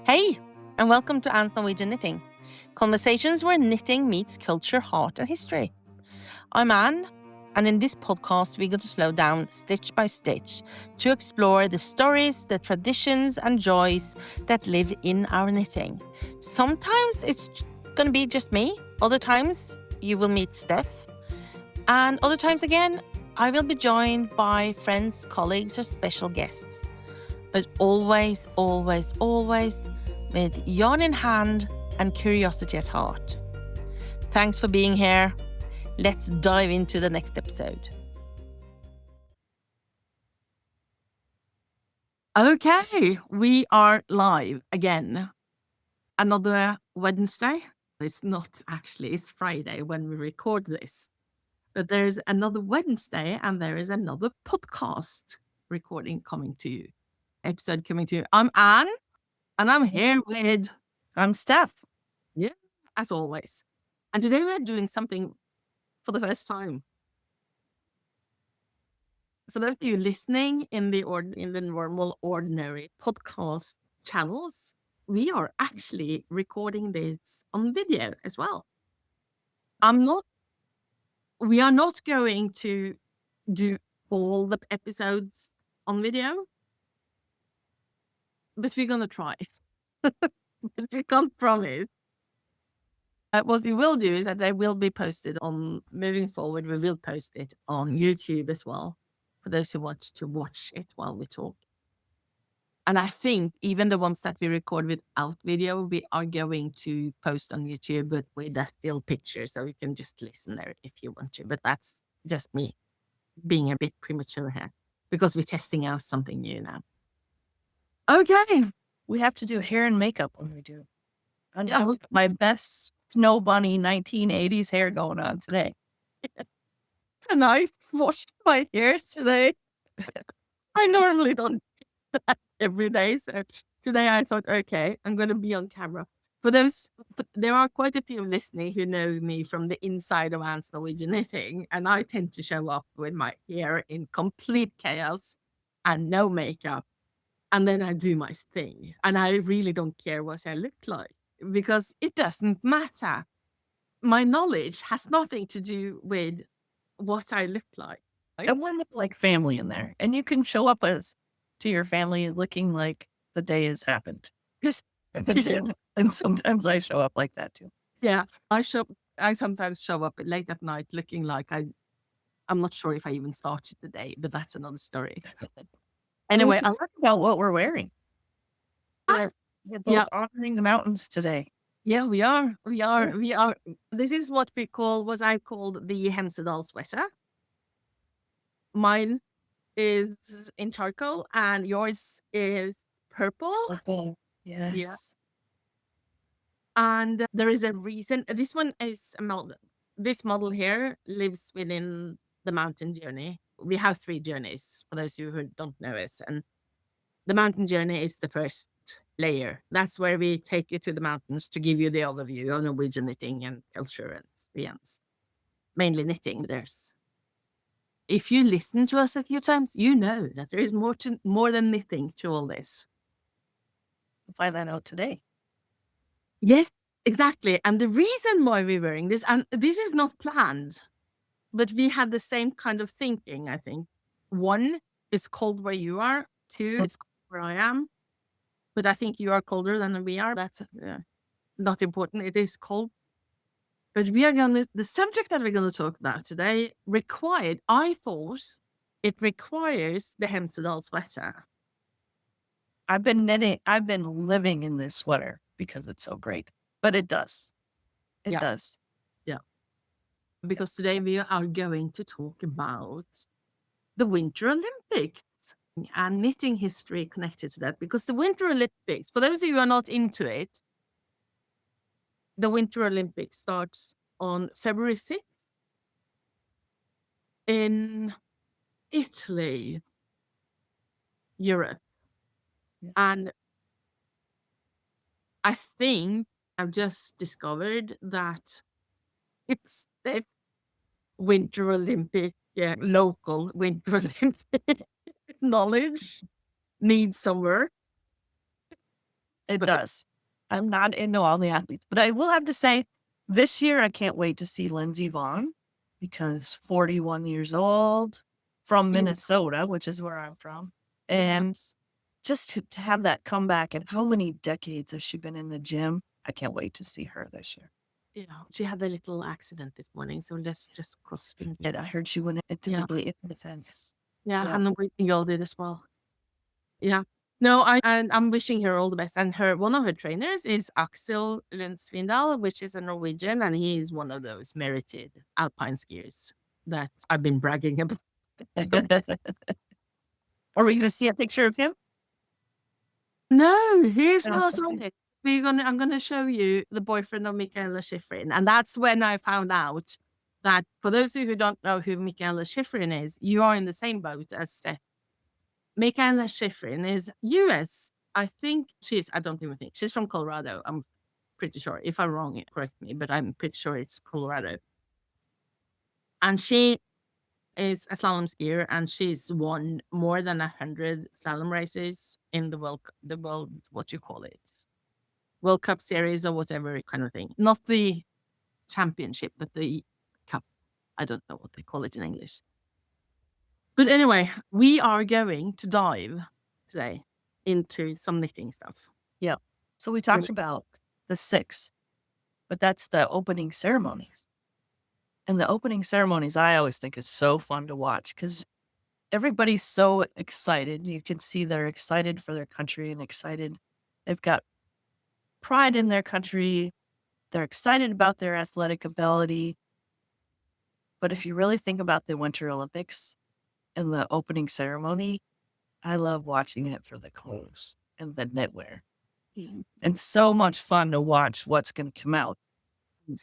Hey, and welcome to Anne's Norwegian Knitting, conversations where knitting meets culture, heart, and history. I'm Anne, and in this podcast, we're going to slow down stitch by stitch to explore the stories, the traditions, and joys that live in our knitting. Sometimes it's going to be just me, other times you will meet Steph, and other times again, I will be joined by friends, colleagues, or special guests. But always, always, always with yarn in hand and curiosity at heart. Thanks for being here. Let's dive into the next episode. Okay, we are live again. Another Wednesday. It's not actually, it's Friday when we record this. But there's another Wednesday and there is another podcast recording coming to you. Episode coming to you. I'm Anne, and I'm here with... I'm Steph. Yeah, as always. And today we're doing something for the first time. For those of you listening in the normal, ordinary podcast channels, we are actually recording this on video as well. We are not going to do all the episodes on video, but we're going to try. But we can't promise. What we will do is that they will be posted on, moving forward, we will post it on YouTube as well, for those who want to watch it while we talk. And I think even the ones that we record without video, we are going to post on YouTube, but with a still picture, so you can just listen there if you want to. But that's just me being a bit premature here, because we're testing out something new now. Okay. We have to do hair and makeup when we do. I have my best Snow Bunny 1980s hair going on today. And I washed my hair today. I normally don't do that every day. So today I thought, okay, I'm going to be on camera. There are quite a few listening who know me from the inside of Anne's Norwegian Knitting. And I tend to show up with my hair in complete chaos and no makeup. And then I do my thing. And I really don't care what I look like, because it doesn't matter. My knowledge has nothing to do with what I look like. Right? And we're like family in there. And you can show up as to your family looking like the day has happened. And sometimes I show up like that too. Yeah, I sometimes show up late at night looking like I'm not sure if I even started the day, but that's another story. Anyway, I'll talk about what we're wearing. We're both honoring the mountains today. Yeah, we are. This is what I called the Hemsedal sweater. Mine is in charcoal and yours is purple. Purple. Yes. Yeah. And there is a reason. This one is a model. This model here lives within the mountain journey. We have 3 journeys, for those of you who don't know it. And the mountain journey is the first layer. That's where we take you to the mountains to give you the overview of Norwegian knitting and culture and experience. Mainly knitting. If you listen to us a few times, you know that there is more than knitting to all this. We'll find that out today. Yes, exactly. And the reason why we're wearing this, and this is not planned, but we had the same kind of thinking, I think. 1, it's cold where you are. 2, it's cold where I am. But I think you are colder than we are. That's not important. It is cold. But the subject that we're going to talk about today I thought it requires the Hemsedal sweater. I've been living in this sweater because it's so great. But it does. It does. Yeah. Because today we are going to talk about the Winter Olympics and knitting history connected to that. Because the Winter Olympics, for those of you who are not into it, the Winter Olympics starts on February 6th in Italy, Europe. Yeah. And I think I've just discovered that it's the Winter Olympic, local Winter Olympic knowledge needs some work. It does. I'm not into all the athletes, but I will have to say this year I can't wait to see Lindsey Vonn because 41 years old from Minnesota, which is where I'm from. And just to have that comeback and how many decades has she been in the gym? I can't wait to see her this year. Yeah, she had a little accident this morning, so let's just cross fingers. And I heard she went into into the fence. Yeah, and the Whitney girl did as well. Yeah. No, I'm wishing her all the best. And one of her trainers is Axel Lundsvindal, which is a Norwegian, and he is one of those merited alpine skiers that I've been bragging about. Are we going to see a picture of him? No, he's not on it. I'm gonna show you the boyfriend of Michaela Schifrin, and that's when I found out that for those of you who don't know who Michaela Schifrin is, you are in the same boat as Steph. Michaela Schifrin is US. I think I don't even think she's from Colorado. I'm pretty sure. If I'm wrong, correct me, but I'm pretty sure it's Colorado. And she is a slalom skier, and she's won more than 100 slalom races in the world, what you call it, World Cup series or whatever kind of thing. Not the championship, but the cup. I don't know what they call it in English. But anyway, we are going to dive today into some knitting stuff. Yeah. So we talked about the 6, but that's the opening ceremonies. And the opening ceremonies, I always think is so fun to watch because everybody's so excited. You can see they're excited for their country and excited. They've got pride in their country. They're excited about their athletic ability. But if you really think about the Winter Olympics and the opening ceremony, I love watching it for the clothes and the knitwear. And so much fun to watch what's going to come out.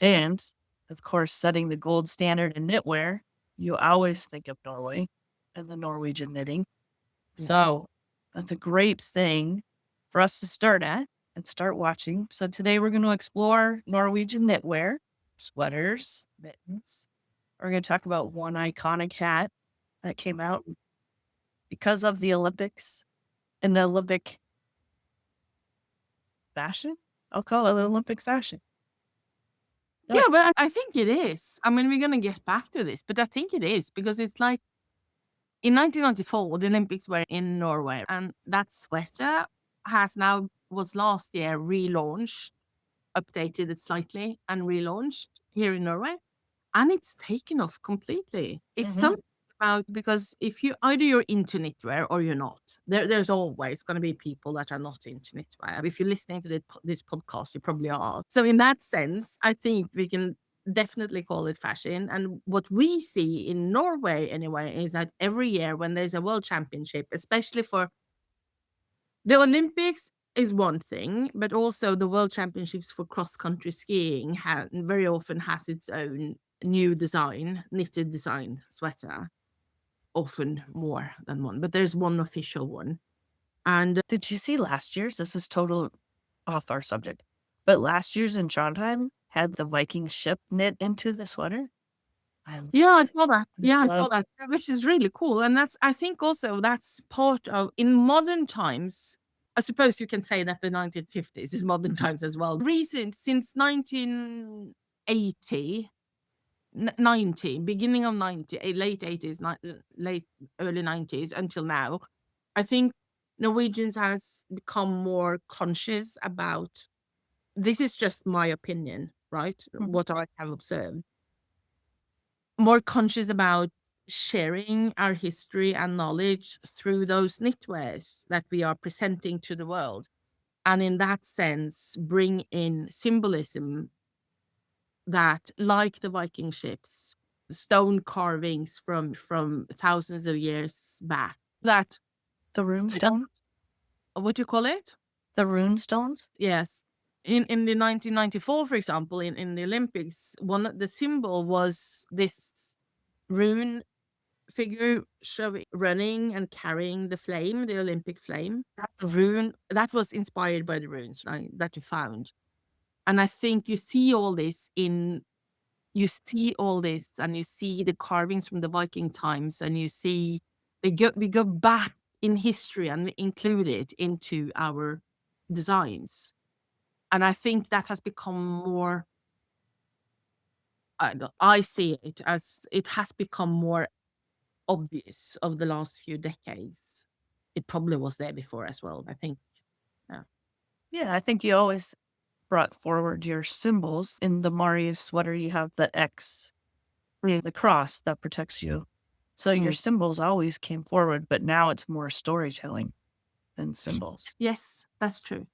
And of course, setting the gold standard in knitwear, you always think of Norway and the Norwegian knitting. So that's a great thing for us to start at and start watching. So today we're going to explore Norwegian knitwear, sweaters, mittens. We're going to talk about one iconic hat that came out because of the Olympics and the Olympic fashion. I'll call it Olympic fashion. Yeah, but I think it is. I mean, we're going to get back to this, but I think it is because it's like in 1994, the Olympics were in Norway, and that sweater was last year relaunched, updated it slightly, and relaunched here in Norway, and it's taken off completely. It's something about because if either you're into knitwear or you're not. There's always going to be people that are not into knitwear. If you're listening to this podcast, you probably are. So in that sense, I think we can definitely call it fashion. And what we see in Norway anyway is that every year when there's a world championship, especially for the Olympics is one thing, but also the world championships for cross-country skiing very often has its own new knitted design sweater, often more than one, but there's one official one. And did you see last year's? This is total off our subject, but last year's in Trondheim had the Viking ship knit into the sweater. I saw that. I saw that, which is really cool. And I think also that's part of, in modern times, I suppose you can say that the 1950s is modern times as well. Recent, since 1980, 90, beginning of 90, late 80s, early 90s until now, I think Norwegians has become more conscious about, this is just my opinion, right? What I have observed. More conscious about sharing our history and knowledge through those knitwears that we are presenting to the world. And in that sense, bring in symbolism that, like the Viking ships, stone carvings from thousands of years back, that the rune stone, what do you call it? The rune stones? Yes. In the 1994, for example, in the Olympics, the symbol was this rune figure running and carrying the flame, the Olympic flame. That rune, that was inspired by the runes, right, that you found. And I think you see all this and you see the carvings from the Viking times, and you see we go back in history and we include it into our designs. And I think that has become more, I see it as it has become more obvious over the last few decades. It probably was there before as well, I think. Yeah, I think you always brought forward your symbols. In the Marius sweater, you have the X, the cross that protects you. So your symbols always came forward, but now it's more storytelling than symbols. Yes, that's true.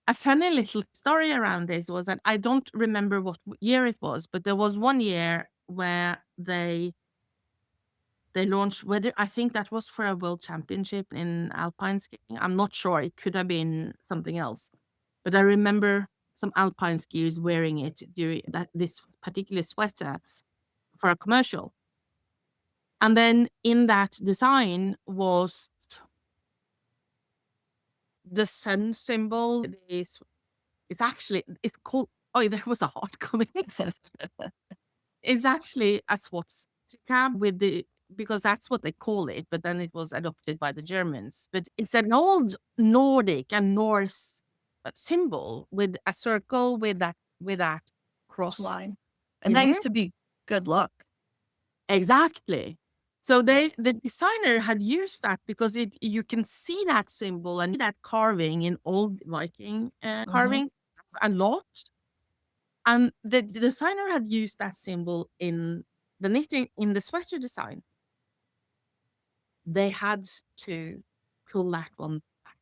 A funny little story around this was that I don't remember what year it was, but there was one year where they launched, whether I think that was for a world championship in alpine skiing. I'm not sure. It could have been something else. But I remember some alpine skiers wearing it during this particular sweater for a commercial. And then in that design was the sun symbol. It's called, oh, there was a heart coming. It's actually a swastika because that's what they call it, but then it was adopted by the Germans. But it's an old Nordic and Norse symbol with a circle with that cross line. And that used to be good luck. Exactly. So the designer had used that because you can see that symbol and that carving in old Viking carving a lot. And the designer had used that symbol in the knitting, in the sweater design. They had to pull that one back.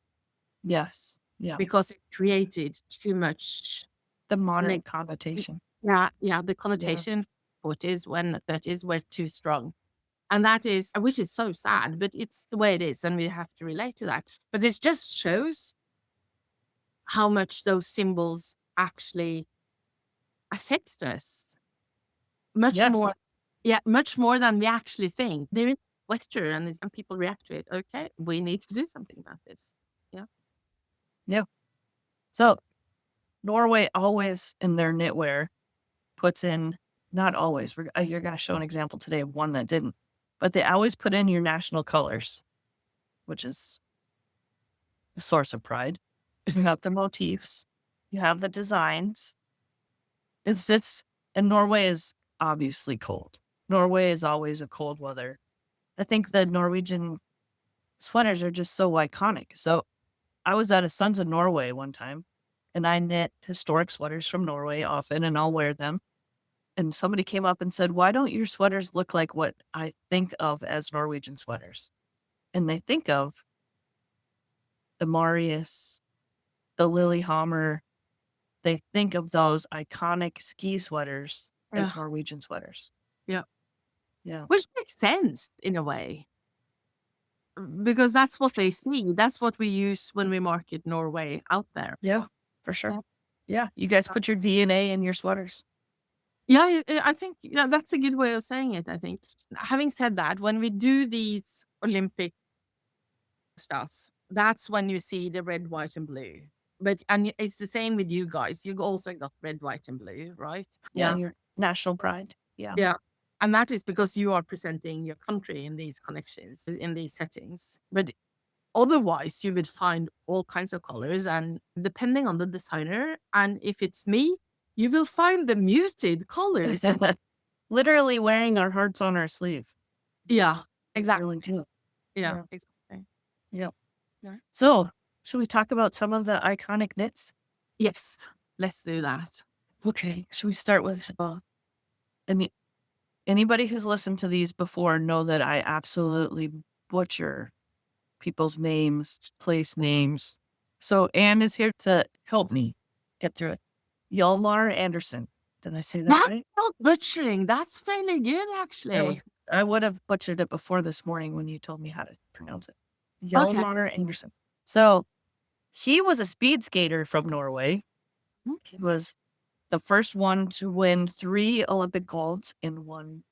Yes. Yeah. Because it created too much. The modern connotation. Yeah. The connotation 40s when 30s were too strong. And that is, which is so sad, but it's the way it is, and we have to relate to that. But it just shows how much those symbols actually affect us. Much more than we actually think. They're in Western, and people react to it. Okay, we need to do something about this. Yeah. So Norway always in their knitwear puts in, not always, you're going to show an example today of one that didn't, but they always put in your national colors, which is a source of pride. You have the motifs, you have the designs. And Norway is obviously cold. Norway is always a cold weather. I think the Norwegian sweaters are just so iconic. So I was at a Sons of Norway one time, and I knit historic sweaters from Norway often, and I'll wear them. And somebody came up and said, "Why don't your sweaters look like what I think of as Norwegian sweaters?" And they think of the Marius, the Lillehammer. They think of those iconic ski sweaters as Norwegian sweaters. Yeah. Which makes sense in a way. Because that's what they see. That's what we use when we market Norway out there. Yeah, for sure. Yeah. You guys put your DNA in your sweaters. Yeah, I think that's a good way of saying it, I think. Having said that, when we do these Olympic stuff, that's when you see the red, white, and blue. And it's the same with you guys. You also got red, white, and blue, right? Yeah, your national pride. Yeah. Yeah. And that is because you are presenting your country in these connections, in these settings. But otherwise, you would find all kinds of colors. And depending on the designer, and if it's me, you will find the muted colors. Literally wearing our hearts on our sleeve. Yeah, exactly. Really do. Yeah, exactly. Yeah. So, should we talk about some of the iconic knits? Yes, let's do that. Okay. Should we start with, anybody who's listened to these before know that I absolutely butcher people's names, place names. So Anne is here to help me get through it. Hjalmar Anderson. Did I say that right? Not butchering. That's fairly good, actually. I would have butchered it before this morning when you told me how to pronounce it. Hjalmar Anderson. So he was a speed skater from Norway. He was the first one to win 3 Olympic golds in one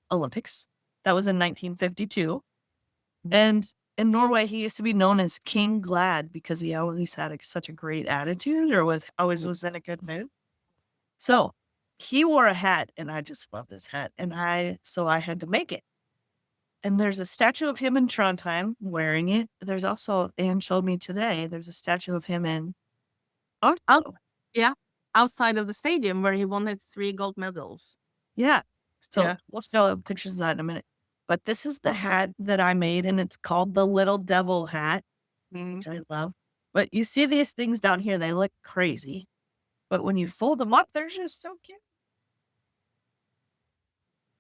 Olympics. That was in 1952. And in Norway, he used to be known as King Glad because he always had such a great attitude, or always was in a good mood. So he wore a hat, and I just love this hat. And so I had to make it. And there's a statue of him in Trondheim wearing it. There's also, Anne showed me today, there's a statue of him in Oslo. Yeah, outside of the stadium where he won his 3 gold medals. Yeah. So Yeah. we'll show pictures of that in a minute. But this is the hat that I made, and it's called the Little Devil hat, which I love. But you see these things down here, they look crazy. But when you fold them up, they're just so cute.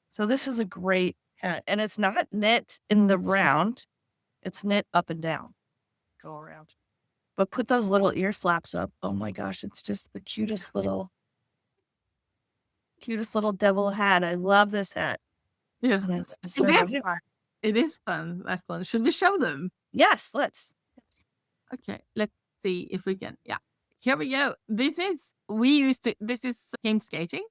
So this is a great hat. And it's not knit in the round. It's knit up and down. Go around. But put those little ear flaps up. Oh my gosh, it's just the cutest little devil hat. I love this hat. Yeah. And It is fun, that one. Should we show them? yes, let's. Okay, let's see if we can. Yeah, here we go. This is him skating.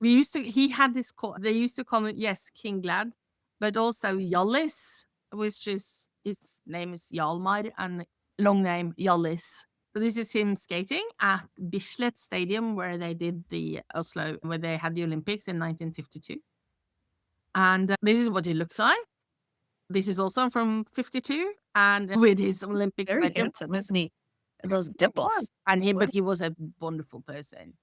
He had this they used to call it, yes, King Glad, but also Hjallis, which is, his name is Hjalmar and long name Hjallis. So this is him skating at Bislett Stadium where they did where they had the Olympics in 1952. And this is what he looks like. This is also from 52, and with his Olympic Very medal. handsome, isn't he? And those dimples. But he was a wonderful person.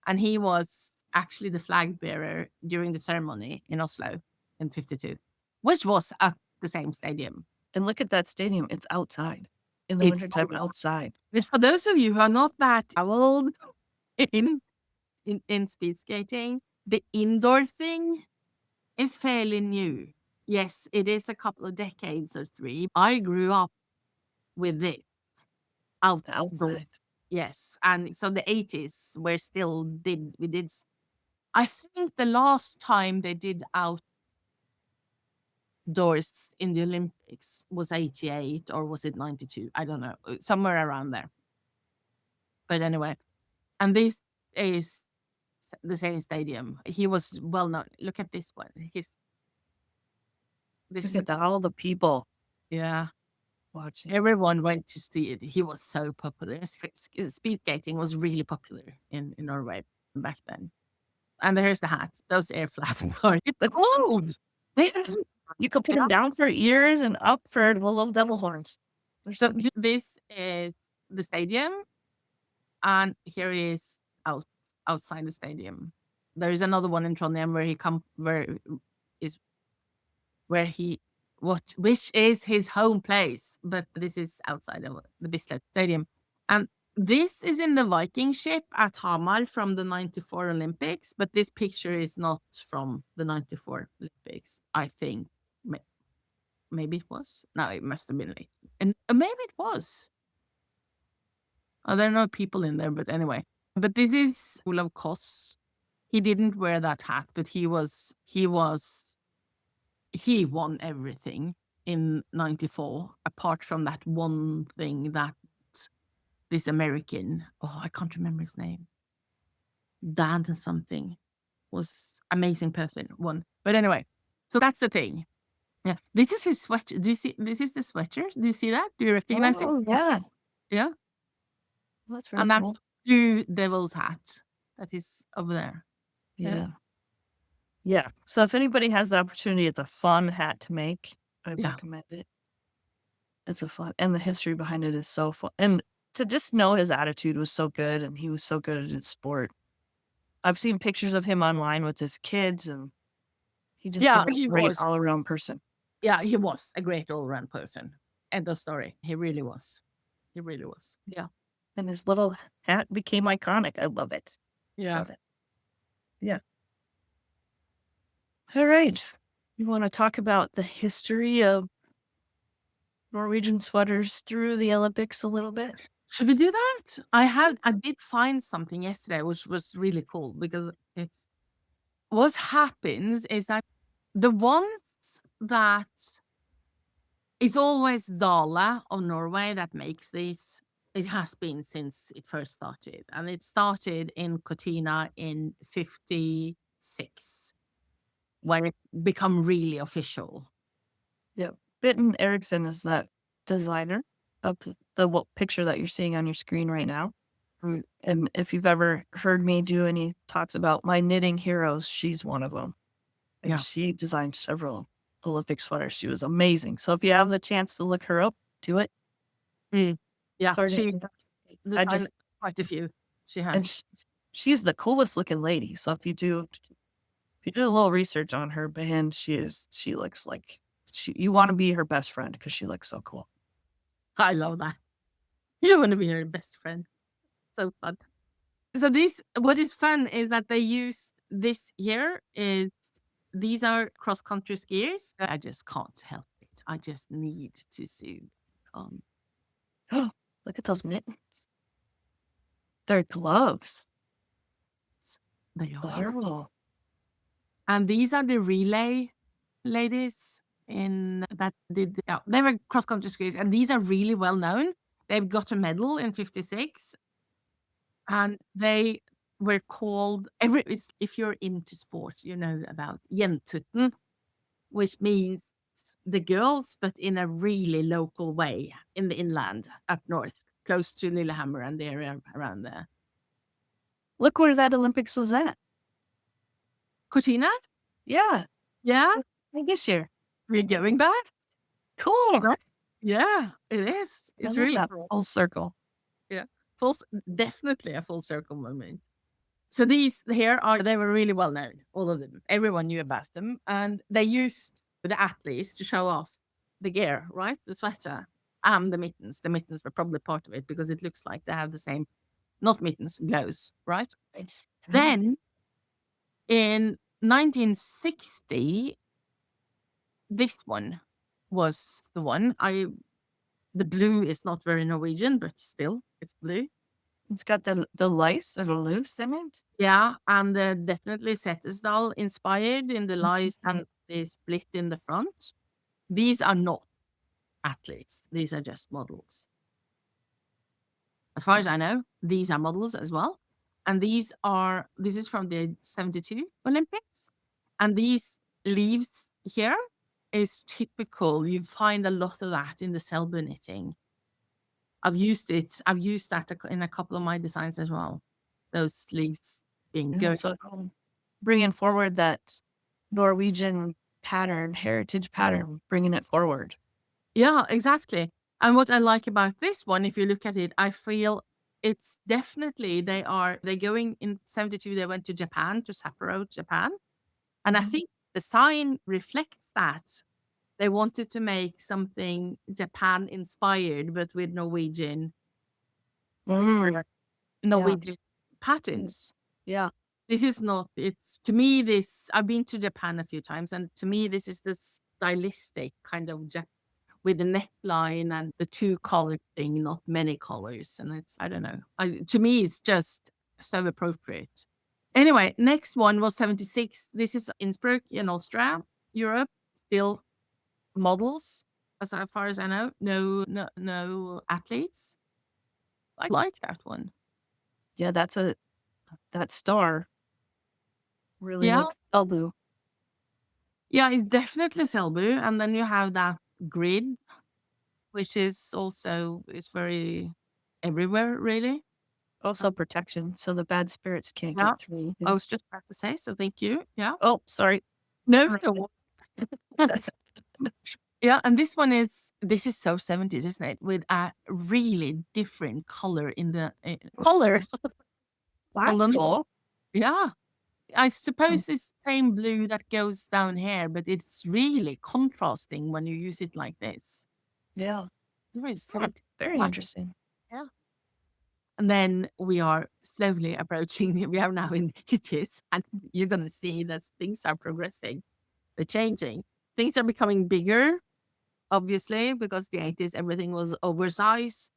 And he was actually the flag bearer during the ceremony in Oslo in 52, which was at the same stadium. And look at that stadium. It's outside. In the wintertime, outside. Which, for those of you who are not that old in speed skating, the indoor thing is fairly new. Yes, it is a couple of decades or 3. I grew up with it outside. Yes, and so the 80s were still we did. I think the last time they did outdoors in the Olympics was 88, or was it 92? I don't know, somewhere around there. But anyway, and this is the same stadium. He was well known. Look at this one. Look at all the people. Yeah. Watching. Everyone went to see it. He was so popular. Speed skating was really popular in Norway back then. And there's the hats. Those air flaps are the clothes. You could put them down for ears and up for the little devil horns. So this is the stadium, and here he is outside the stadium. There is another one in Trondheim which is his home place, but this is outside of the Bislett Stadium. And this is in the Viking ship at Hamar from the 94 Olympics, but this picture is not from the 94 Olympics, I think. Maybe it was. No, it must have been late. And maybe it was. Oh, there are no people in there, but anyway. But this is Olav Koss. He didn't wear that hat, but he won everything in 94, apart from that one thing that this American, I can't remember his name, Dan something, was amazing person, won. But anyway, so that's the thing. Yeah, this is his sweater. Do you see? This is the sweater. Do you see that? Do you recognize it? Oh, yeah. Yeah. Well, that's very and cool. That's Blue Devil's hat that is over there. Yeah. Yeah. So if anybody has the opportunity, it's a fun hat to make. I recommend it. It's a fun, and the history behind it is so fun. And to just know his attitude was so good, and he was so good at his sport. I've seen pictures of him online with his kids, and he just was a great all-around person. Yeah, he was a great all-around person. End of story. He really was. Yeah. And his little hat became iconic. I love it. Yeah. Love it. Yeah. All right. You want to talk about the history of Norwegian sweaters through the Olympics a little bit? Should we do that? I did find something yesterday, which was really cool, because what happens is that the ones that it's always Dale of Norway that makes these. It has been since it first started, and it started in Cortina in 56, when it become really official. Yeah, Bitten Eriksson is that designer of the picture that you're seeing on your screen right now. And if you've ever heard me do any talks about my knitting heroes, she's one of them. And she designed several Olympic sweater. She was amazing. So if you have the chance to look her up, do it. Yeah, Sorry, she I designed just quite a few. She and has. she's the coolest looking lady. So if you do a little research on her, man, she looks like you want to be her best friend because she looks so cool. I love that. You want to be her best friend. So fun. So what is fun is that they use this here is these are cross-country skiers. I just can't help it. I just need to zoom. Look at those mittens. They're gloves. They are. Oh. And these are the relay ladies that did. They were cross-country skiers, and these are really well known. They've got a medal in 56, and they were called if you're into sports, you know about jentutten, which means the girls, but in a really local way in the inland up north, close to Lillehammer and the area around there. Look where that Olympics was at. Cortina? Yeah. Yeah. This year. We're going back. Cool. Yeah, it is. It's really that cool. full circle. Yeah. Definitely a full circle moment. So these here they were really well known, all of them. Everyone knew about them. And they used the athletes to show off the gear, right? The sweater and the mittens. The mittens were probably part of it because it looks like they have the same, not mittens, gloves, right? Then in 1960, this one was the one. The blue is not very Norwegian, but still, it's blue. It's got the lice or the loose in it. Yeah, and definitely Setesdal inspired in the lice and the split in the front. These are not athletes. These are just models. As far as I know, these are models as well. And this is from the 72 Olympics. And these leaves here is typical. You find a lot of that in the Selbu knitting. I've used it. I've used that in a couple of my designs as well. Those sleeves being good. So bringing forward that Norwegian pattern, heritage pattern, bringing it forward. Yeah, exactly. And what I like about this one, if you look at it, I feel it's definitely they're going in 72. They went to Japan, to Sapporo, Japan. And I think the sign reflects that. They wanted to make something Japan inspired, but with Norwegian patterns. Yeah. This is not, to me, I've been to Japan a few times, and to me, this is the stylistic kind of with the neckline and the two color thing, not many colors. And I don't know. To me, it's just so appropriate. Anyway, next one was 76. This is Innsbruck in Austria, Europe, still models, as far as I know. No athletes. I like that one. Yeah, that star really looks Selbu. Yeah, it's definitely Selbu. And then you have that grid, which is also, it's very everywhere, really. Also protection, so the bad spirits can't get through. I was just about to say, so thank you. Yeah. Oh, sorry. No. Yeah, and this is so 70s, isn't it? With a really different color in the color. That's cool. Yeah. I suppose it's the same blue that goes down here, but it's really contrasting when you use it like this. Yeah. Very interesting. Yeah. And then we are slowly approaching, we are now in the 80s, and you're going to see that things are progressing. They're changing. Things are becoming bigger, obviously, because the 80s, everything was oversized.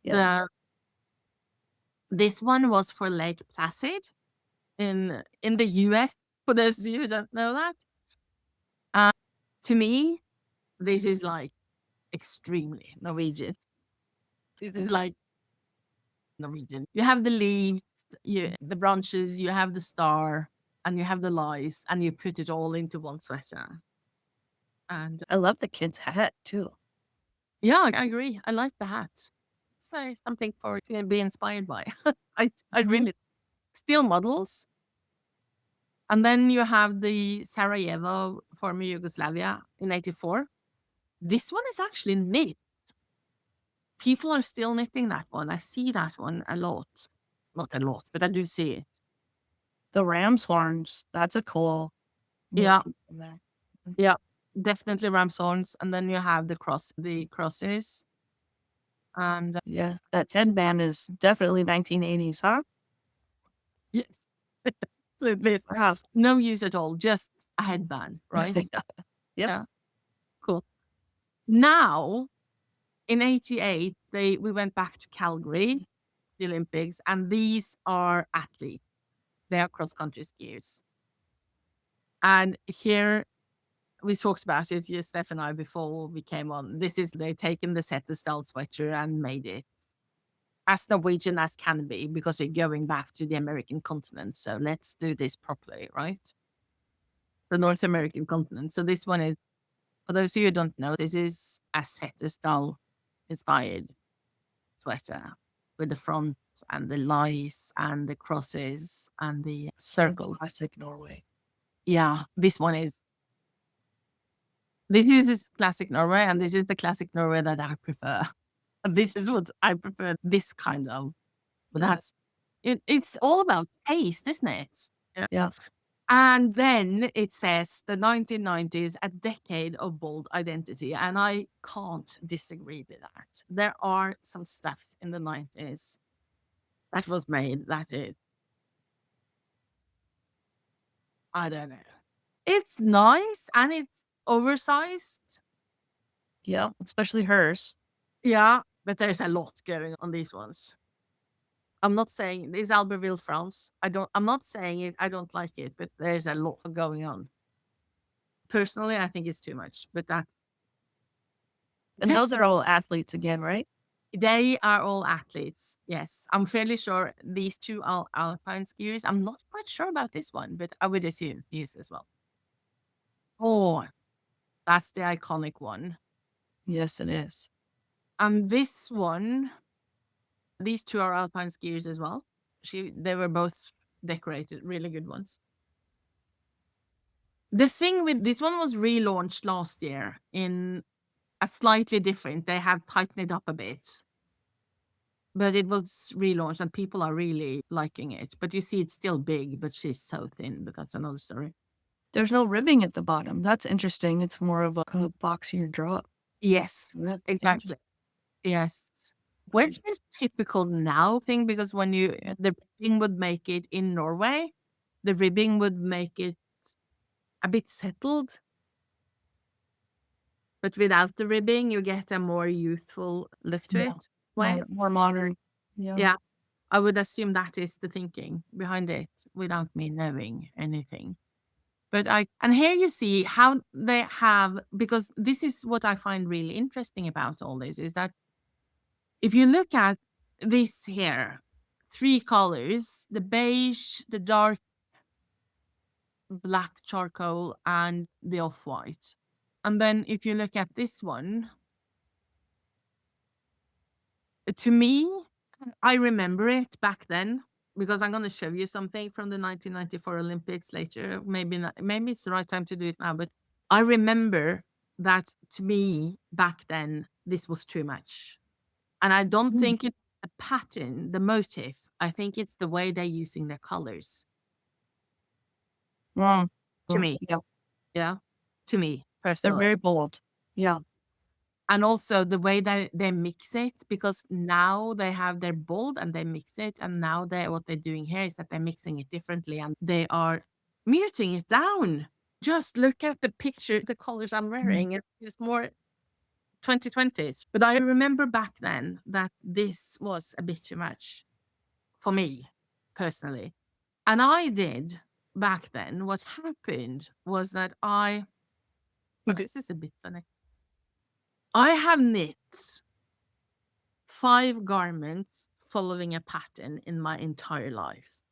Yes. This one was for Lake Placid in the US, for those of you who don't know that. To me, this is like extremely Norwegian. This is like Norwegian. You have the leaves, the branches, you have the star, and you have the lice, and you put it all into one sweater. And I love the kid's hat too. Yeah, I agree. I like the hat. So something for to be inspired by. I really still models. And then you have the Sarajevo, former Yugoslavia, in 84. This one is actually knit. People are still knitting that one. I see that one a lot. Not a lot, but I do see it. The ram's horns, that's a cool Yeah. motif in there. Yeah, definitely ram's horns. And then you have the crosses. And Yeah, that headband is definitely 1980s, huh? yes, with this, Wow. no use at all, just a headband, right? Yep. Yeah, cool. Now, in 88, we went back to Calgary, the Olympics, and these are athletes. They are cross-country skiers. And here, we talked about it, you, Steph and I, before we came on. They've taken the setter style sweater and made it as Norwegian as can be, because we're going back to the American continent. So let's do this properly, right? The North American continent. So this one is, for those of you who don't know, this is a setter style inspired sweater with the front and the lice and the crosses and the circle. Classic Norway. Yeah, this is classic Norway, and this is the classic Norway that I prefer. And this is what I prefer, this kind of. But it's all about taste, isn't it? Yeah. And then it says the 1990s, a decade of bold identity. And I can't disagree with that. There are some stuff in the 90s that was made that is, I don't know. It's nice and it's oversized. Yeah, especially hers. Yeah, but there's a lot going on these ones. I'm not saying this Albertville, France. I'm not saying it, I don't like it, but there's a lot going on. Personally, I think it's too much, but that's. And those are all athletes again, right? They are all athletes. Yes. I'm fairly sure these two are alpine skiers. I'm not quite sure about this one, but I would assume he is as well. Oh, that's the iconic one. Yes, it is. And this one, these two are alpine skiers as well. They were both decorated, really good ones. The thing with this one was relaunched last year in a slightly different. They have tightened it up a bit, but it was relaunched and people are really liking it. But you see, it's still big, but she's so thin. But that's another story. There's no ribbing at the bottom. That's interesting. It's more of a boxier drop. Yes, exactly. Yes. Where's this typical now thing? Because when the ribbing would make it in Norway, the ribbing would make it a bit settled. But without the ribbing, you get a more youthful look to it. More modern. Yeah. I would assume that is the thinking behind it without me knowing anything. But and here you see how they have, because this is what I find really interesting about all this, is that if you look at this here, 3 colors, the beige, the dark black charcoal, and the off-white. And then if you look at this one, to me, I remember it back then, because I'm going to show you something from the 1994 Olympics later. Maybe it's the right time to do it now, but I remember that to me back then, this was too much. And I don't think it's a pattern, the motif. I think it's the way they're using their colors. To me. Yeah. To me, personally. They're very bold. Yeah. And also the way that they mix it, because now they have their bold and they mix it. And now what they're doing here is that they're mixing it differently and they are muting it down. Just look at the picture, the colors I'm wearing. It's more 2020s. But I remember back then that this was a bit too much for me, personally. And I did back then. What happened was that this is a bit funny. I have knit 5 garments following a pattern in my entire life,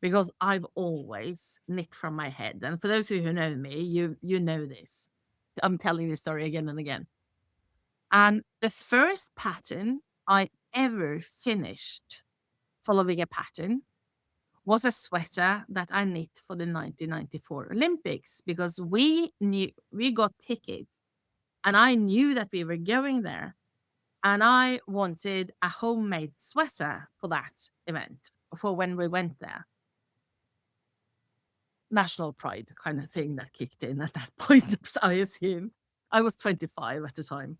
because I've always knit from my head. And for those of you who know me, you know this. I'm telling this story again and again. And the first pattern I ever finished following a pattern was a sweater that I knit for the 1994 Olympics, because we got tickets and I knew that we were going there, and I wanted a homemade sweater for that event, for when we went there. National pride kind of thing that kicked in at that point, I assume. I was 25 at the time.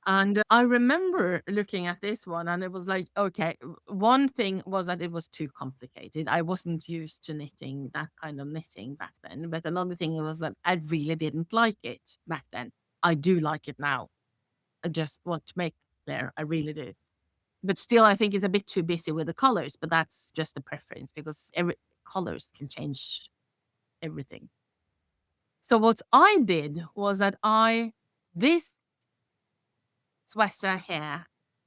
And I remember looking at this one and it was like, okay, one thing was that it was too complicated. I wasn't used to knitting that kind of knitting back then. But another thing was that I really didn't like it back then. I do like it now. I just want to make it clear. I really do. But still, I think it's a bit too busy with the colors, but that's just a preference, because colors can change everything. So what I did was that this sweater here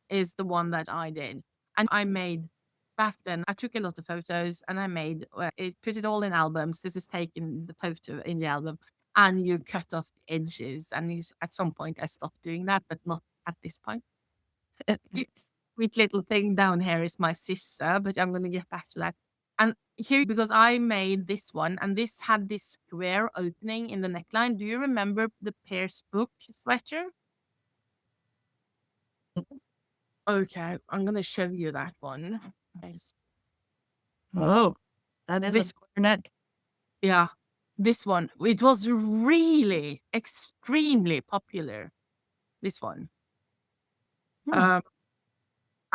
is the one that I did. And I made back then, I took a lot of photos and I made it, put it all in albums. This is taking the photo in the album, and you cut off the edges. And at some point I stopped doing that, but not at this point. This sweet little thing down here is my sister, but I'm going to get back to that. And here, because I made this one, and this had this square opening in the neckline. Do you remember the Pierce Book sweater? Okay, I'm going to show you that one. Oh, that is a square neck. Yeah, this one. It was really extremely popular, this one.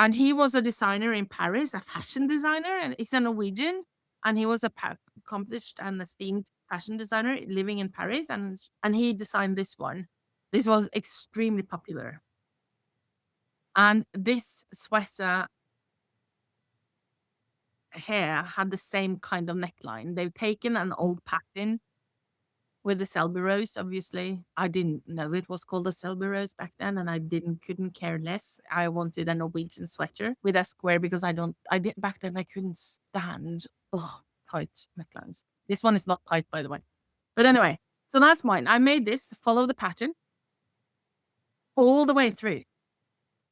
And he was a designer in Paris, a fashion designer, and he's a Norwegian. And he was a accomplished and esteemed fashion designer living in Paris. And he designed this one. This was extremely popular. And this sweater here had the same kind of neckline. They've taken an old pattern with the Selby rose, obviously. I didn't know it was called a Selby rose back then, and I couldn't care less. I wanted a Norwegian sweater with a square, because back then I couldn't stand tight necklines. This one is not tight, by the way. But anyway, so that's mine. I made this to follow the pattern all the way through,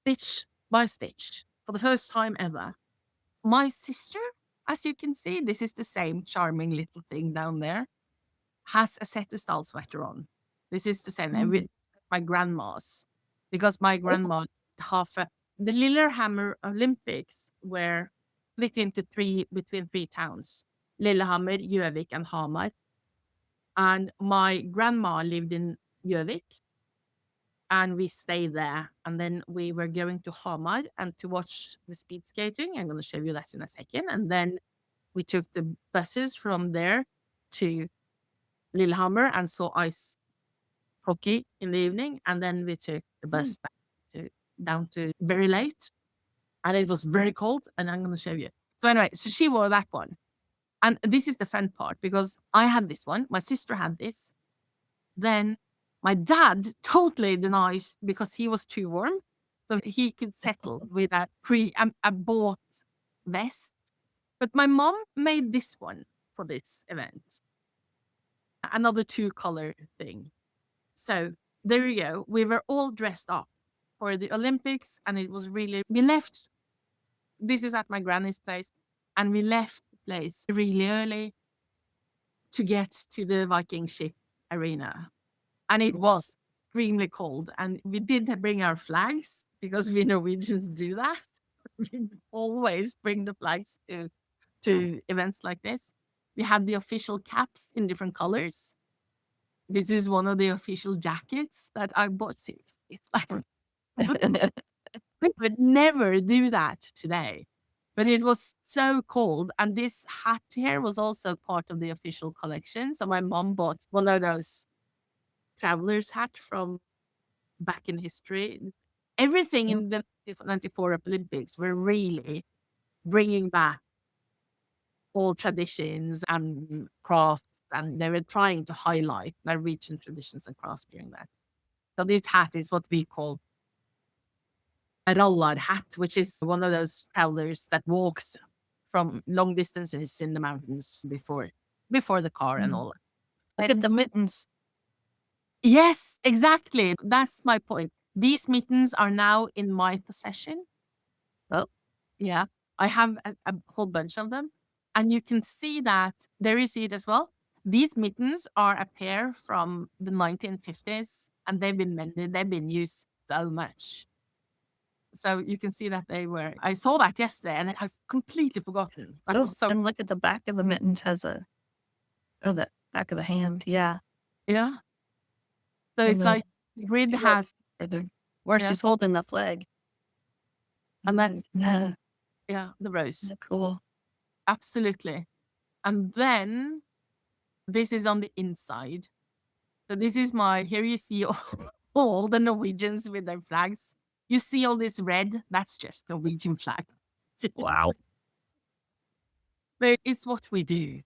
stitch by stitch, for the first time ever. My sister, as you can see, this is the same charming little thing down there, has a Settestall sweater on. This is the same with my grandma's, because my grandma the Lillehammer Olympics were split into between three towns: Lillehammer, Gjøvik, and Hamar. And my grandma lived in Gjøvik, and we stayed there. And then we were going to Hamar and to watch the speed skating. I'm going to show you that in a second. And then we took the buses from there to Lillehammer and saw ice hockey in the evening. And then we took the bus back down to very late. And it was very cold. And I'm going to show you. So anyway, so she wore that one. And this is the fun part, because I had this one. My sister had this. Then my dad totally denies, because he was too warm. So he could settle with a bought vest. But my mom made this one for this event. Another 2-color thing. So there you go. We were all dressed up for the Olympics, and it was really, we left, this is at my granny's place, and we left the place really early to get to the Viking ship arena. And it was extremely cold, and we did bring our flags, because we Norwegians do that. We always bring the flags to events like this. We had the official caps in different colors. This is one of the official jackets that I bought. It's like, we would never do that today. But it was so cold. And this hat here was also part of the official collection. So my mom bought one of those traveler's hat from back in history. Everything in the 94 Olympics were really bringing back old traditions and crafts, and they were trying to highlight Norwegian traditions and crafts during that. So this hat is what we call a rallar hat, which is one of those travelers that walks from long distances in the mountains before the car and all that. Look at the mittens. Yes, exactly. That's my point. These mittens are now in my possession. Well, yeah, I have a whole bunch of them. And you can see that, there you see it as well. These mittens are a pair from the 1950s, and they've been mended, they've been used so much. So you can see that I saw that yesterday and I've completely forgotten. That was so, And look at the back of the mittens has the back of the hand. Yeah. yeah. So And it's like the grid feel has, where yeah. she's holding the flag. And that's, Yeah. yeah, the rose. Cool. Absolutely. And then this is on the inside. So this is here you see all the Norwegians with their flags. You see all this red, that's just Norwegian flag. Wow. But it's what we do.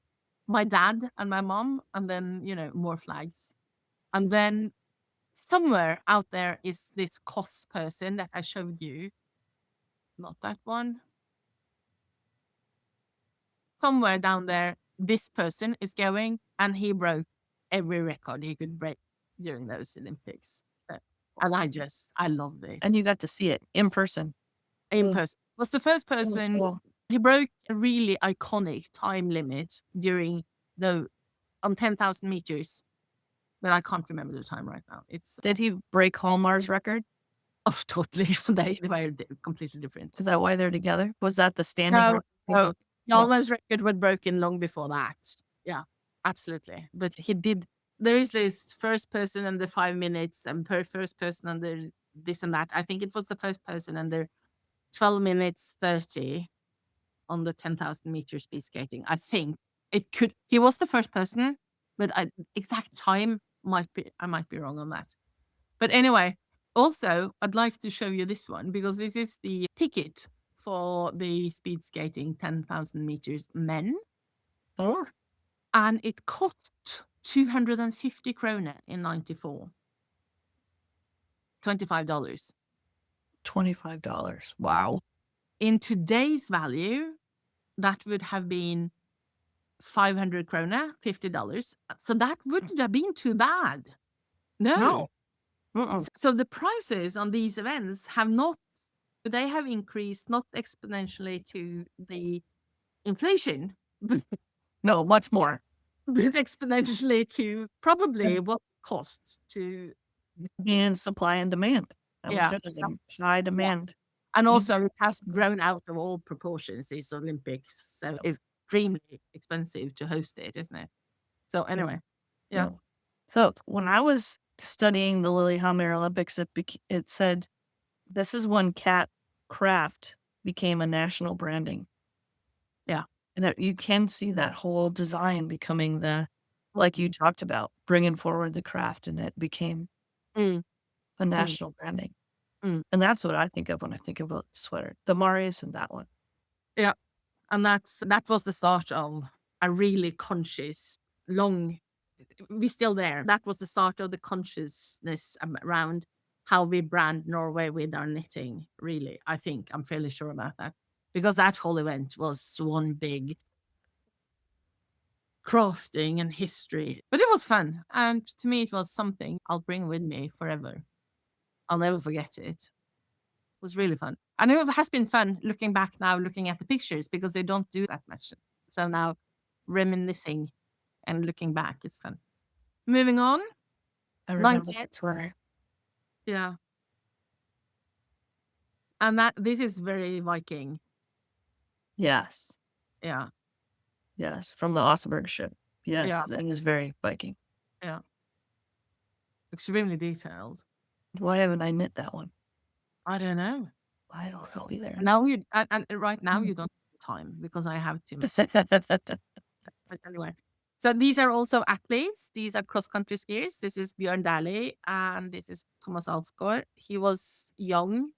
My dad and my mom, and then, more flags. And then somewhere out there is this COS person that I showed you. Not that one. Somewhere down there, this person is going, and he broke every record he could break during those Olympics. And I love it. And you got to see it in person. In person. Was the first person. Cool. He broke a really iconic time limit on 10,000 meters. But I can't remember the time right now. Did he break Hallmar's record? Oh, totally. They were completely different. Is that why they're together? Was that the standing No, record? no. Hallmar's record was broken long before that. Yeah, absolutely. But he did. There is this first person under 5 minutes and first person under this and that. I think it was the first person under 12 minutes 30 on the 10,000 meter speed skating. I think he was the first person, but exact time I might be wrong on that. But anyway, also I'd like to show you this one because this is the ticket for the speed skating 10,000 meters men. Oh. And it cost 250 kroner in 94. $25. $25. Wow. In today's value, that would have been 500 krona, $50. So that wouldn't have been too bad. No. So the prices on these events have increased not exponentially to the inflation, No, much more. but exponentially to probably what it costs to. And supply and demand. Yeah. High demand. And also it has grown out of all proportions, these Olympics. So it's extremely expensive to host it, isn't it? So anyway, yeah. So when I was studying the Lillehammer Olympics, it said this is when cat craft became a national branding. Yeah. And that you can see that whole design becoming like you talked about, bringing forward the craft, and it became a national branding. And that's what I think of when I think about the sweater, the Marius and that one. Yeah. And that was the start of a really conscious, we're still there. That was the start of the consciousness around how we brand Norway with our knitting, really. I think I'm fairly sure about that. Because that whole event was one big crafting and history. But it was fun. And to me, it was something I'll bring with me forever. I'll never forget it. It was really fun. And it has been fun looking back now, looking at the pictures, because they don't do that much. So now reminiscing and looking back, it's fun. Moving on. I remember that sweater. Yeah. And this is very Viking. Yes. Yeah. Yes. From the Oseberg ship. Yes. Yeah. That is very Viking. Yeah. Extremely detailed. Why haven't I knit that one? I don't know. I don't know either. Now and right now you don't have time because I have to. But anyway, so these are also athletes. These are cross-country skiers. This is Bjørn Dæhlie and this is Thomas Alsgaard. He was young,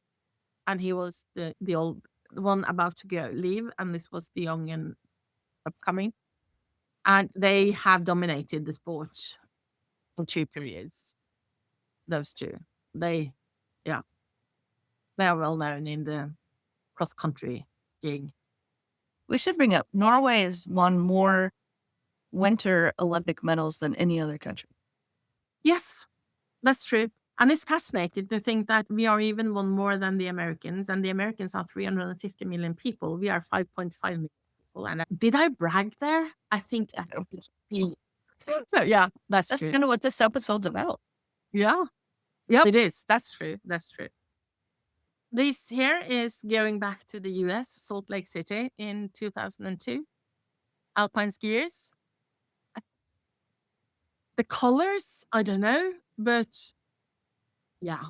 and he was the old one about to leave, and this was the young and upcoming. And they have dominated the sport in 2 periods. Those two, they are well known in the cross-country skiing. We should bring up Norway has won more winter Olympic medals than any other country. Yes, that's true. And it's fascinating to think that we are even one more than the Americans, and the Americans are 350 million people. We are 5.5 million. And did I brag there? I think I did. So yeah, that's That's true. kind of what this episode's about. Yeah. Yeah, it is. That's true. That's true. This here is going back to the US, Salt Lake City in 2002. Alpine skiers. The colors, I don't know, but yeah.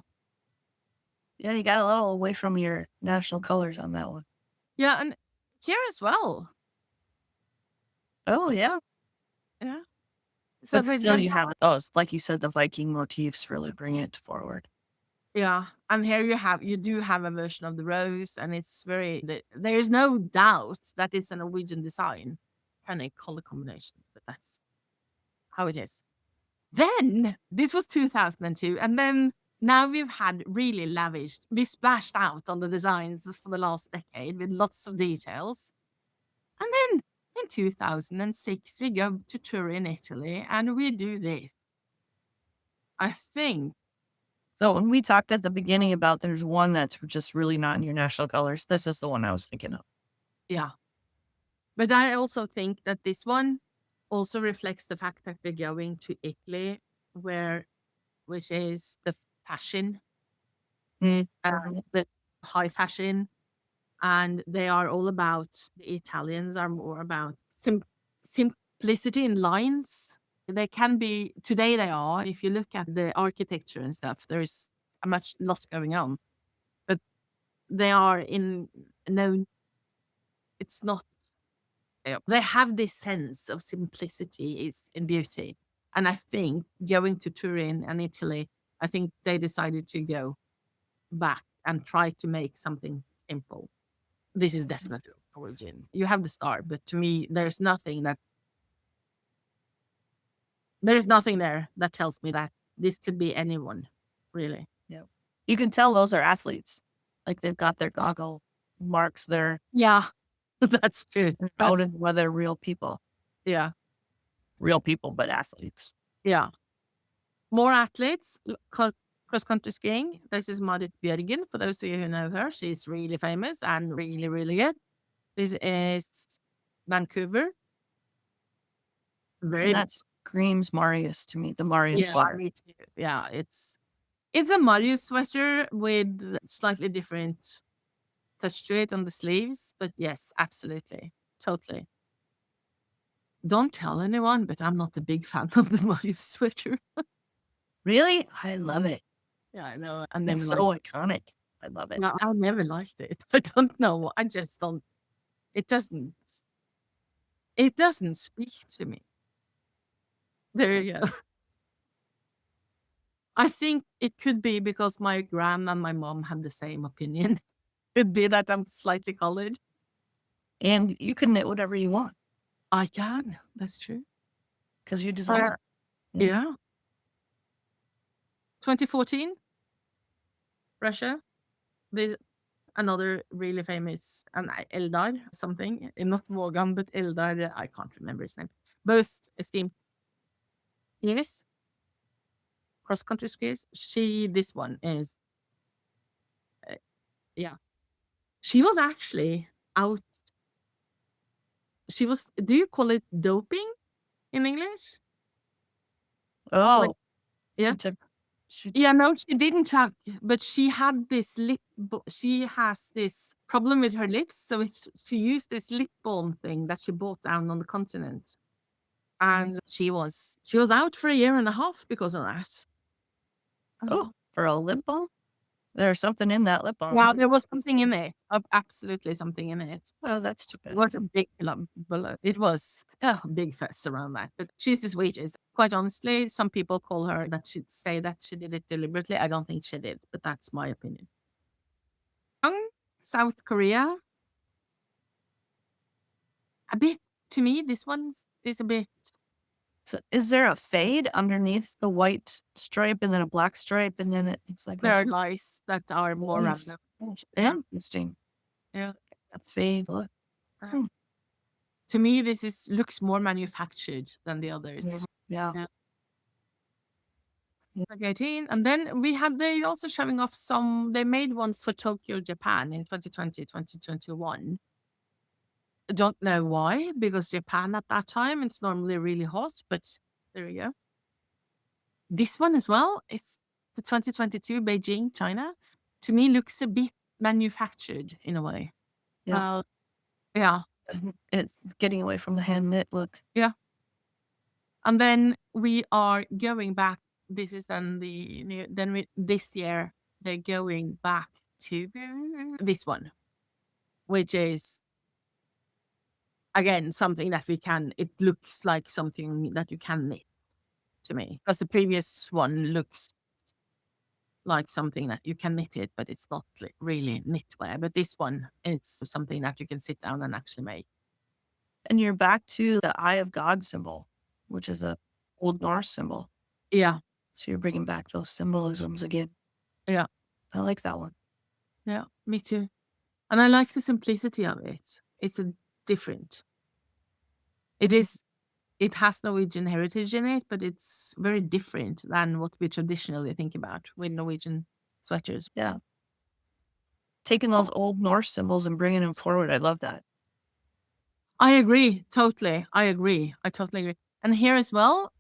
Yeah, you got a little away from your national colors on that one. Yeah, and here as well. Oh, yeah. Yeah. So But still you have, it's like you said, the Viking motifs really bring it forward. yeah, and here you do have a version of the rose, and it's there is no doubt that it's a Norwegian design, kind of color combination, but that's how it is. Then this was 2002, and then now we've had really lavished, we splashed out on the designs for the last decade with lots of details, and then in 2006 we go to Turin, Italy, and we do this. I think. So when we talked at the beginning about there's one that's just really not in your national colors, this is the one I was thinking of. Yeah. But I also think that this one also reflects the fact that we're going to Italy, which is the fashion, the high fashion, and they are all about, the Italians are more about simplicity in lines. They can be, today they are, if you look at the architecture and stuff, there's lot going on. But they are it's not, they have this sense of simplicity is in beauty. And I think going to Turin and Italy, I think they decided to go back and try to make something simple. This is definitely Norwegian. You have the star, but to me, there's nothing there that tells me that this could be anyone, really. Yeah. You can tell those are athletes. Like they've got their goggle marks there. Yeah, that's true. Out in whether real people. Yeah. Real people, but athletes. Yeah. More athletes, cross-country skiing. This is Marit Bjørgen. For those of you who know her, she's really famous and really, really good. This is Vancouver. And that screams Marius to me, the Marius sweater. Yeah, it's a Marius sweater with slightly different touch to it on the sleeves. But yes, absolutely. Totally. Don't tell anyone, but I'm not a big fan of the Marius sweater. Really? I love it. Yeah, I know. It's so iconic. I love it. No, I never liked it. I don't know. I just don't. It doesn't speak to me. There you go. I think it could be because my grandma and my mom have the same opinion. Could be that I'm slightly colored. And you can knit whatever you want. I can. That's true. Because you design. Yeah. 2014, Russia. There's another really famous, and Eldar something, not Morgan, but Eldar, I can't remember his name. Both esteemed skiers, cross-country skiers. This one is, yeah. She was actually out. Do you call it doping in English? Oh. Like, yeah. Yeah, no, she didn't chuck, but she had this she has this problem with her lips, so she used this lip balm thing that she bought down on the continent, and she was out for 1.5 years because of that. Oh, for a lip balm? There's something in that lip balm. Yeah, there was something in it. Absolutely something in it. Oh, that's too bad. It was a big it was a big fuss around that. But she's the sweetest. Quite honestly, some people call her that she'd say that she did it deliberately. I don't think she did, but that's my opinion. South Korea. A bit, to me, this one is a bit. So is there a fade underneath the white stripe and then a black stripe and then it's like there are lies that are more random. Interesting. Yeah. That fade look. To me, this looks more manufactured than the others. Yeah. 2018, and then they also showing off they made one for Tokyo, Japan in 2020, 2021. Don't know why, because Japan at that time, it's normally really hot, but there you go. This one as well, it's the 2022 Beijing, China. To me, looks a bit manufactured in a way. Yeah. Yeah. It's getting away from the hand knit look. Yeah. And then we are going back. This is then this year, they're going back to this one, which is, again, something that it looks like something that you can knit to me. Because the previous one looks like something that you can knit it, but it's not really knitwear. But this one is something that you can sit down and actually make. And you're back to the Eye of God symbol, which is a Old Norse symbol. Yeah. So you're bringing back those symbolisms again. Yeah. I like that one. Yeah, me too. And I like the simplicity of it. It's different. It has Norwegian heritage in it, but it's very different than what we traditionally think about with Norwegian sweaters. Yeah. Taking those Old Norse symbols and bringing them forward. I love that. I agree. Totally. I agree. I totally agree. And here as well,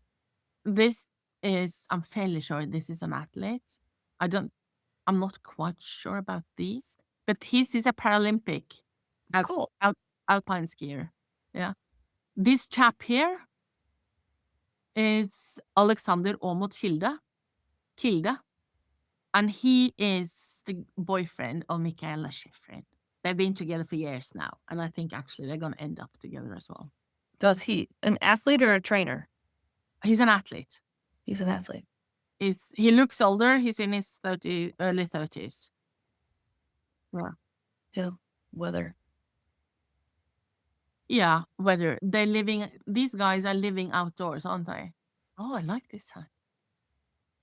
I'm fairly sure this is an athlete. I'm not quite sure about these, but his is a Paralympic Cool. alpine skier. Yeah. This chap here is Alexander Aamodt Kilde, and he is the boyfriend of Michaela Schifrin. They've been together for years now, and I think actually they're going to end up together as well. Does he an athlete or a trainer? He's an athlete. He's an athlete. He looks older. He's in his early 30s. Yeah. Yeah. Weather. Yeah, weather. These guys are living outdoors, aren't they? Oh, I like this hat.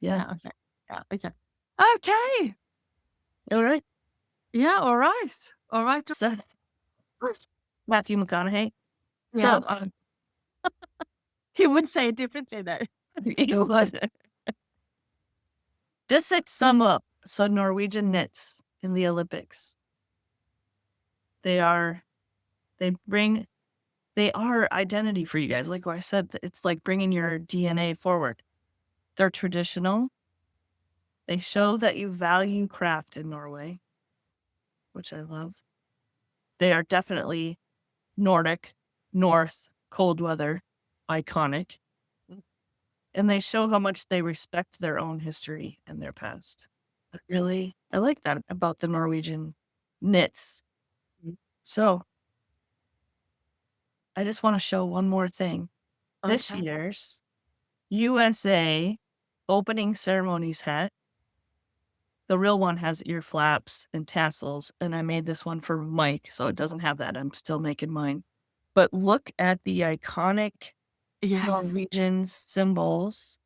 Yeah. Okay. Yeah, okay. Okay. All right. Yeah, all right. All right. Seth. Matthew McConaughey. Yeah. So He would say it differently though. you would. Just to sum up, so Norwegian knits in the Olympics. They are identity for you guys. Like I said, it's like bringing your DNA forward. They're traditional. They show that you value craft in Norway, which I love. They are definitely Nordic, North, cold weather, iconic. And they show how much they respect their own history and their past. I like that about the Norwegian knits. So I just want to show one more thing. Okay. This year's USA opening ceremonies hat. The real one has ear flaps and tassels, and I made this one for Mike, so it doesn't have that. I'm still making mine. But look at the iconic Norwegian symbols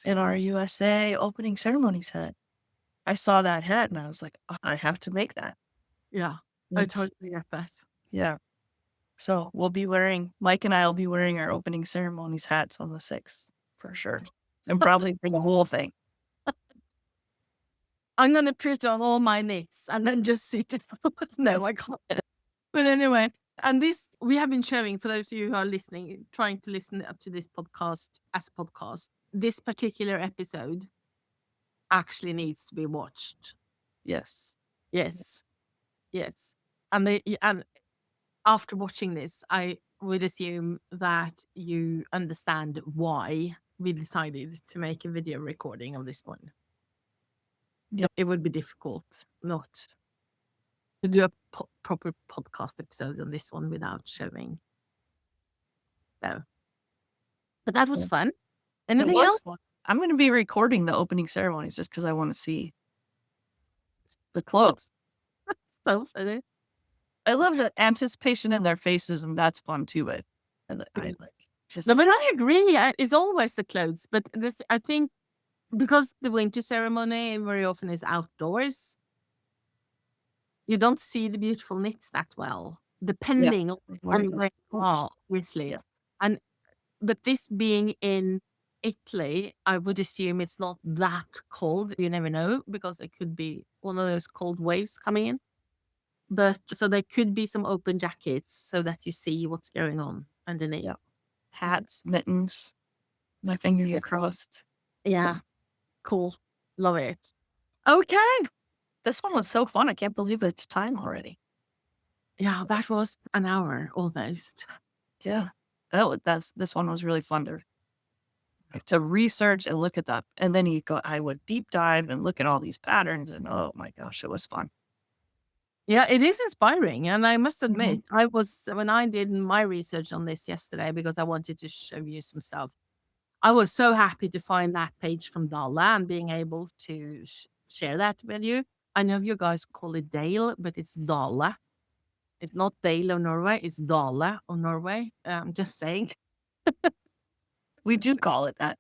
in our USA opening ceremonies hat. I saw that hat and I was like, oh, I have to make that. Yeah, I totally get that. Yeah. So Mike and I will be wearing our opening ceremonies hats on the 6th for sure. And probably for the whole thing. I'm going to put on all my knits and then just sit. No, I can't. But anyway, and this we have been showing for those of you who are listening, trying to listen up to this podcast as a podcast. This particular episode actually needs to be watched. Yes. Yes. Yes. And after watching this, I would assume that you understand why we decided to make a video recording of this one. Yep. It would be difficult not to do a proper podcast episode on this one without showing. So, but that was fun. Anything else? Fun. I'm going to be recording the opening ceremonies just because I want to see the clothes. So funny. I love the anticipation in their faces, and that's fun too. But No, but I agree. It's always the clothes, but I think because the winter ceremony very often is outdoors, you don't see the beautiful knits that well, depending on where you are, obviously. Yeah. But this being in Italy, I would assume it's not that cold. You never know, because it could be one of those cold waves coming in. But so there could be some open jackets so that you see what's going on underneath. Yeah. Hats, mittens, my fingers are crossed. Yeah. Cool. Love it. Okay. This one was so fun. I can't believe it's time already. Yeah, that was an hour almost. Yeah. This one was really fun to research and look at that. And then I would deep dive and look at all these patterns, and oh my gosh, it was fun. Yeah, it is inspiring. And I must admit, when I did my research on this yesterday, because I wanted to show you some stuff, I was so happy to find that page from Dala and being able to share that with you. I know you guys call it Dale, but it's Dala. It's not Dale of Norway, it's Dala of Norway. I'm just saying. We do call it that.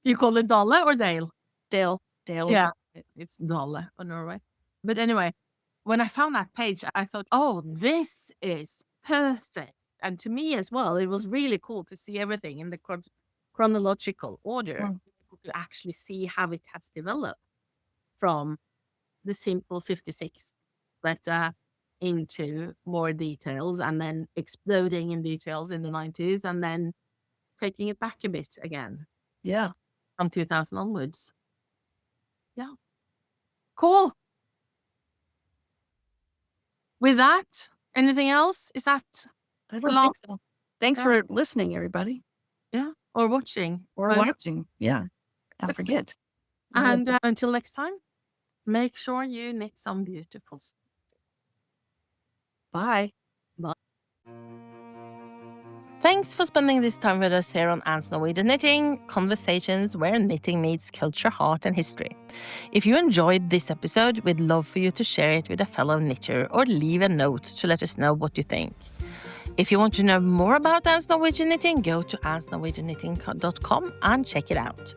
You call it Dala or Dale? Dale. Yeah, it's Dala of Norway. But anyway, when I found that page, I thought, oh, this is perfect. And to me as well, it was really cool to see everything in the chronological order, to actually see how it has developed from the simple 56, but into more details, and then exploding in details in the 90s, and then taking it back a bit again. Yeah. From 2000 onwards. Yeah. Cool. With that, anything else? Is that? I don't think so. Thanks for listening, everybody. Yeah. Or watching. Watching. Yeah. Don't forget. And until next time, make sure you knit some beautiful stuff. Bye. Bye. Thanks for spending this time with us here on Anne's Norwegian Knitting, conversations where knitting meets culture, heart, and history. If you enjoyed this episode, we'd love for you to share it with a fellow knitter or leave a note to let us know what you think. If you want to know more about Anne's Norwegian Knitting, go to annesnorwegianknitting.com and check it out.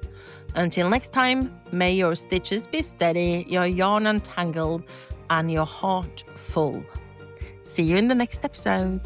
Until next time, may your stitches be steady, your yarn untangled, and your heart full. See you in the next episode.